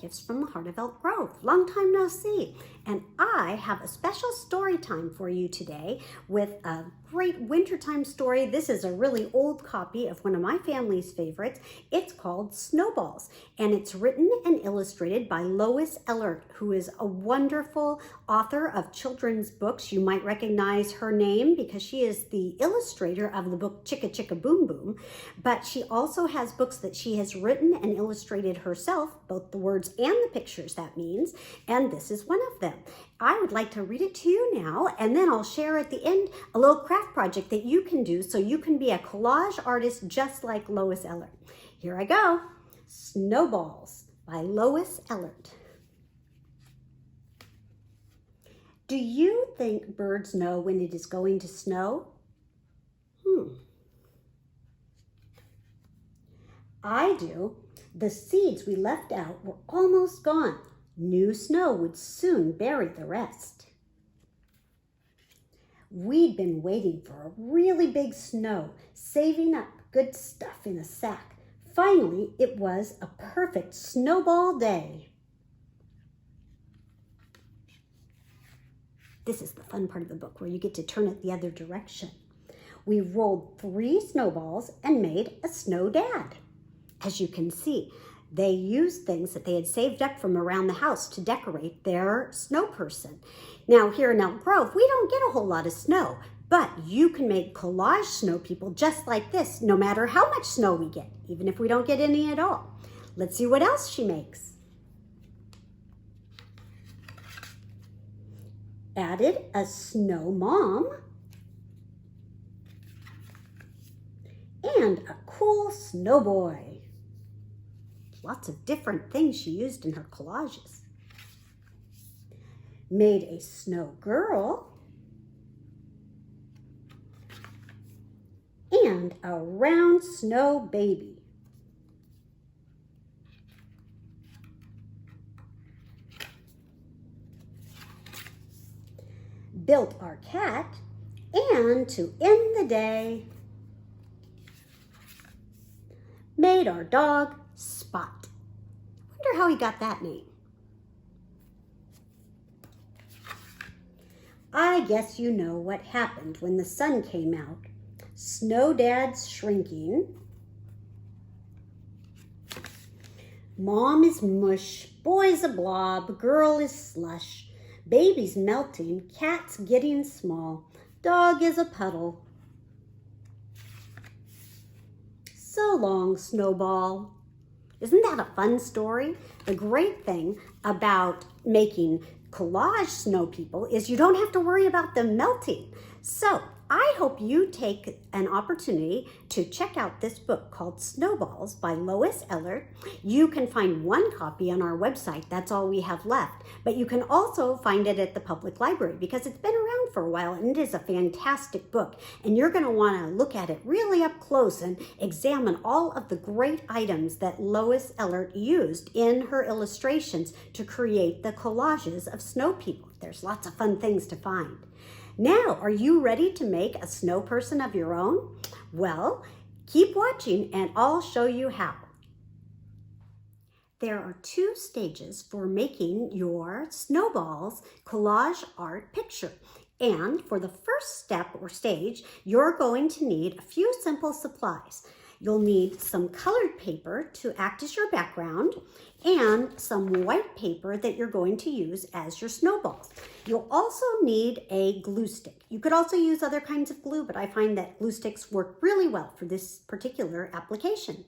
Gifts from the Heart of Elk Grove. Long time no see. And I have a special story time for you today with a great wintertime story. This is a really old copy of one of my family's favorites. It's called Snowballs, and it's written and illustrated by Lois Elhert, who is a wonderful author of children's books. You might recognize her name because she is the illustrator of the book Chicka Chicka Boom Boom, but she also has books that she has written and illustrated herself, both the words and the pictures, that means, and this is one of them. I would like to read it to you now, and then I'll share at the end a little craft project that you can do so you can be a collage artist just like Lois Elhert. Here I go. Snowballs by Lois Elhert. Do you think birds know when it is going to snow? I do. The seeds we left out were almost gone. New snow would soon bury the rest. We'd been waiting for a really big snow, saving up good stuff in a sack. Finally, it was a perfect snowball day. This is the fun part of the book where you get to turn it the other direction. We rolled 3 snowballs and made a snow dad. As you can see, they used things that they had saved up from around the house to decorate their snow person. Now, here in Elk Grove, we don't get a whole lot of snow, but you can make collage snow people just like this, no matter how much snow we get, even if we don't get any at all. Let's see what else she makes. Added a snow mom and a cool snow boy. Lots of different things she used in her collages. Made a snow girl and a round snow baby. Built our cat, and to end the day, made our dog Spot. Wonder how he got that name. I guess you know what happened when the sun came out. Snow Dad's shrinking. Mom is mush, boy's a blob, girl is slush. Baby's melting, cat's getting small, dog is a puddle. So long, Snowball. Isn't that a fun story? The great thing about making collage snow people is you don't have to worry about them melting. So I hope you take an opportunity to check out this book called Snowballs by Lois Elhert. You can find one copy on our website. That's all we have left. But you can also find it at the public library because it's been around for a while and it is a fantastic book. And you're going to want to look at it really up close and examine all of the great items that Lois Elhert used in her illustrations to create the collages of snow people. There's lots of fun things to find. Now, are you ready to make a snow person of your own? Well, keep watching and I'll show you how. There are 2 stages for making your Snowballs collage art picture. And for the first step or stage, you're going to need a few simple supplies. You'll need some colored paper to act as your background and some white paper that you're going to use as your snowballs. You'll also need a glue stick. You could also use other kinds of glue, but I find that glue sticks work really well for this particular application.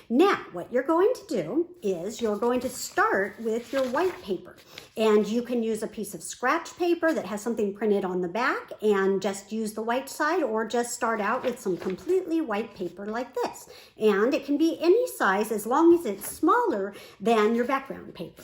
Now, what you're going to do is you're going to start with your white paper, and you can use a piece of scratch paper that has something printed on the back and just use the white side, or just start out with some completely white paper like this. And it can be any size as long as it's smaller than your background paper.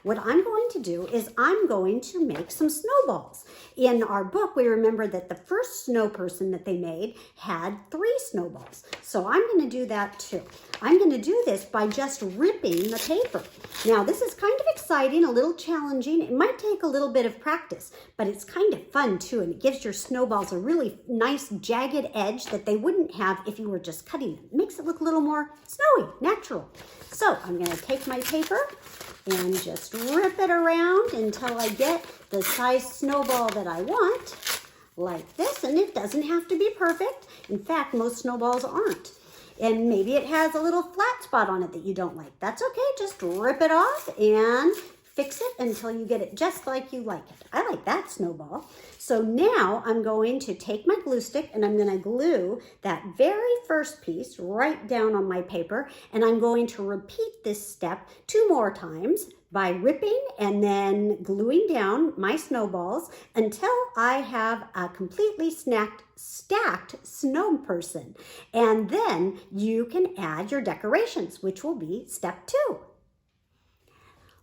What I'm going to do is I'm going to make some snowballs. In our book, we remember that the first snow person that they made had 3 snowballs. So I'm going to do that too. I'm going to do this by just ripping the paper. Now, this is kind of exciting, a little challenging. It might take a little bit of practice, but it's kind of fun too, and it gives your snowballs a really nice jagged edge that they wouldn't have if you were just cutting them. It makes it look a little more snowy, natural. So I'm going to take my paper and just rip it around until I get the size snowball that I want, like this. And it doesn't have to be perfect. In fact, most snowballs aren't. And maybe it has a little flat spot on it that you don't like. That's okay, just rip it off and fix it until you get it just like you like it. I like that snowball. So now I'm going to take my glue stick and I'm going to glue that very first piece right down on my paper, and I'm going to repeat this step 2 more times by ripping and then gluing down my snowballs until I have a completely stacked snow person. And then you can add your decorations, which will be step 2.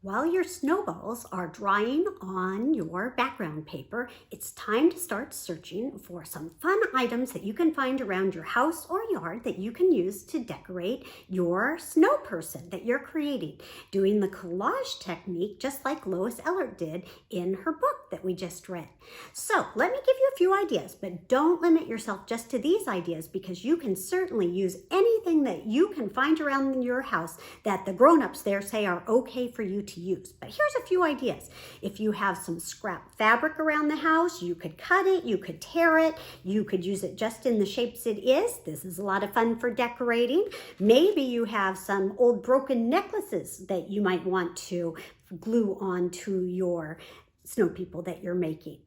While your snowballs are drying on your background paper, it's time to start searching for some fun items that you can find around your house or yard that you can use to decorate your snow person that you're creating, doing the collage technique just like Lois Elhert did in her book that we just read. So let me give you a few ideas, but don't limit yourself just to these ideas, because you can certainly use anything that you can find around your house that the grown-ups there say are okay for you to use. But here's a few ideas. If you have some scrap fabric around the house, you could cut it, you could tear it, you could use it just in the shapes it is. This is a lot of fun for decorating. Maybe you have some old broken necklaces that you might want to glue onto your snow people that you're making.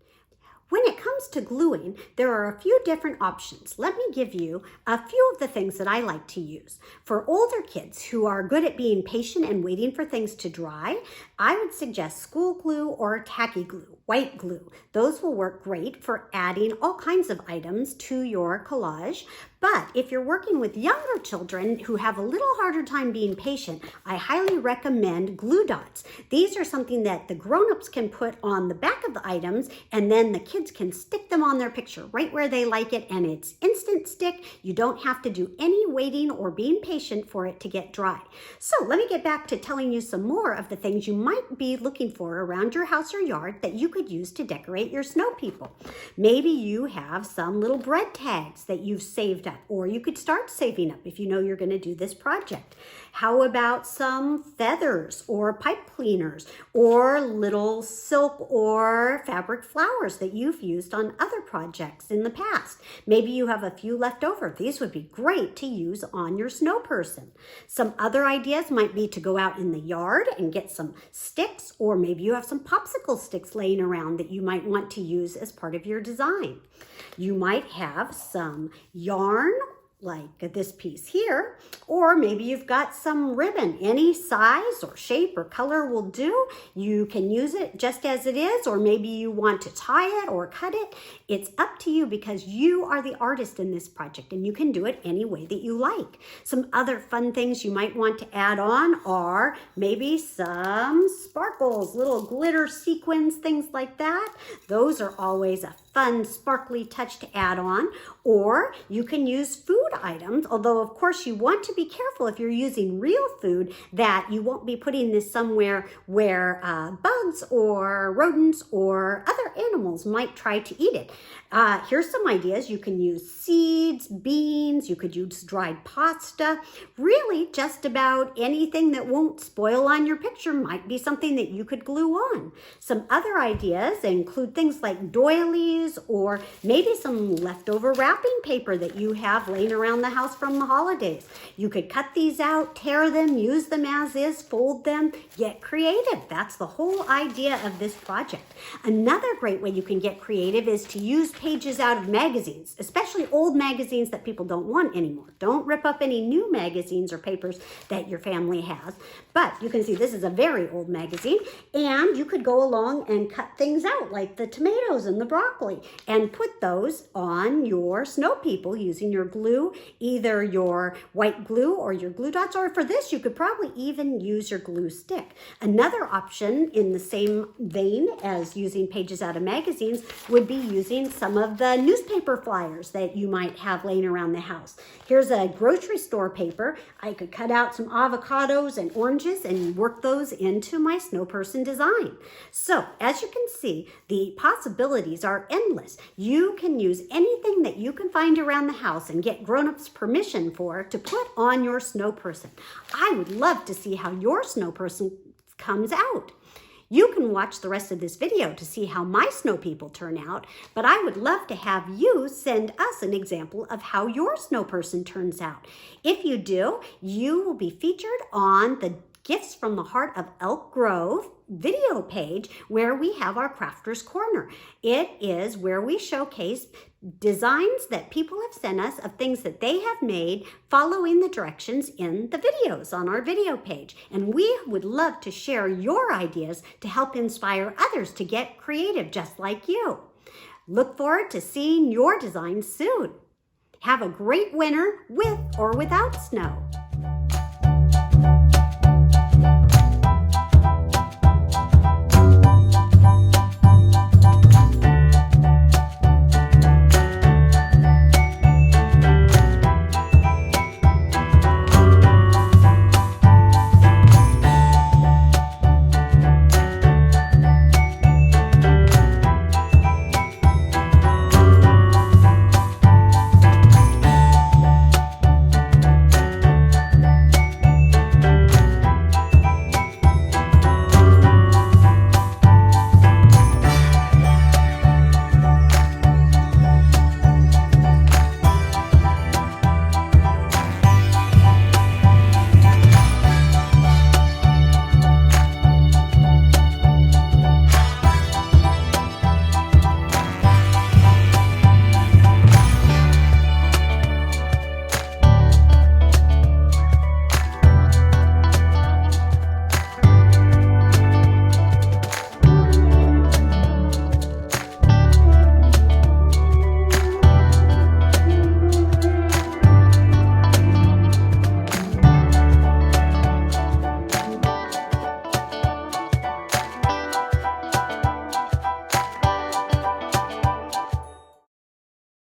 When it comes to gluing, there are a few different options. Let me give you a few of the things that I like to use. For older kids who are good at being patient and waiting for things to dry, I would suggest school glue or tacky glue, white glue. Those will work great for adding all kinds of items to your collage. But if you're working with younger children who have a little harder time being patient, I highly recommend glue dots. These are something that the grown-ups can put on the back of the items, and then the kids can stick them on their picture right where they like it, and it's instant stick. You don't have to do any waiting or being patient for it to get dry. So let me get back to telling you some more of the things you might be looking for around your house or yard that you could use to decorate your snow people. Maybe you have some little bread tags that you've saved up, or you could start saving up if you know you're going to do this project. How about some feathers or pipe cleaners or little silk or fabric flowers that you've used on other projects in the past? Maybe you have a few left over. These would be great to use on your snow person. Some other ideas might be to go out in the yard and get some sticks, or maybe you have some popsicle sticks laying around that you might want to use as part of your design. You might have some yarn, like this piece here, or maybe you've got some ribbon. Any size or shape or color will do. You can use it just as it is, or maybe you want to tie it or cut it. It's up to you, because you are the artist in this project and you can do it any way that you like. Some other fun things you might want to add on are maybe some sparkles, little glitter sequins, things like that. Those are always a fun sparkly touch to add on. Or you can use food items, although of course you want to be careful if you're using real food that you won't be putting this somewhere where bugs or rodents or other animals might try to eat it. Here's some ideas. You can use seeds, beans, you could use dried pasta. Really, just about anything that won't spoil on your picture might be something that you could glue on. Some other ideas include things like doilies, or maybe some leftover wrapping paper that you have laying around the house from the holidays. You could cut these out, tear them, use them as is, fold them, get creative. That's the whole idea of this project. Another great way you can get creative is to use pages out of magazines, especially old magazines that people don't want anymore. Don't rip up any new magazines or papers that your family has. But you can see this is a very old magazine, and you could go along and cut things out like the tomatoes and the broccoli and put those on your snow people using your glue glue, either your white glue or your glue dots, or for this, you could probably even use your glue stick. Another option in the same vein as using pages out of magazines would be using some of the newspaper flyers that you might have laying around the house. Here's a grocery store paper. I could cut out some avocados and oranges and work those into my snow person design. So as you can see, the possibilities are endless. You can use anything that you can find around the house and get grown-ups permission for to put on your snow person. I would love to see how your snow person comes out. You can watch the rest of this video to see how my snow people turn out, but I would love to have you send us an example of how your snow person turns out. If you do, you will be featured on the Gifts from the Heart of Elk Grove video page where we have our Crafters Corner. It is where we showcase designs that people have sent us of things that they have made following the directions in the videos on our video page. And we would love to share your ideas to help inspire others to get creative just like you. Look forward to seeing your designs soon. Have a great winter with or without snow.